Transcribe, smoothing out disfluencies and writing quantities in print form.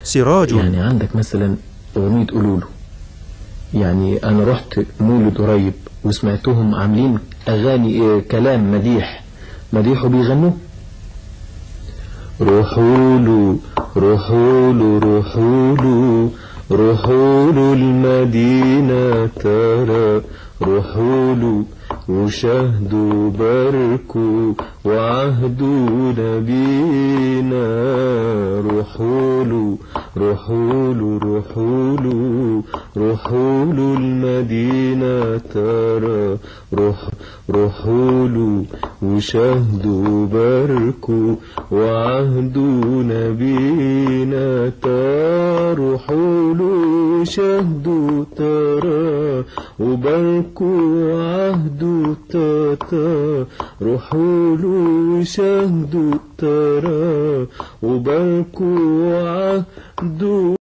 سراج. يعني عندك مثلا أغنية قولوله، يعني أنا رحت مولد قريب وسمعتهم عاملين أغاني كلام مديح وبيغنوا. روحوله روحوله روحوله روحوله المدينة ترى، روحوله وشهدوا باركوا وعهدوا نبينا. روحوله روحوله روحوله روحوله المدينة ترى، روحوله وشهدوا باركوا وعهدوا نبينا. روحوله وشهدوا ترى وباركوا وعهدوا تاتا. روحوله وشهدوا ترى وباركوا وعهدوا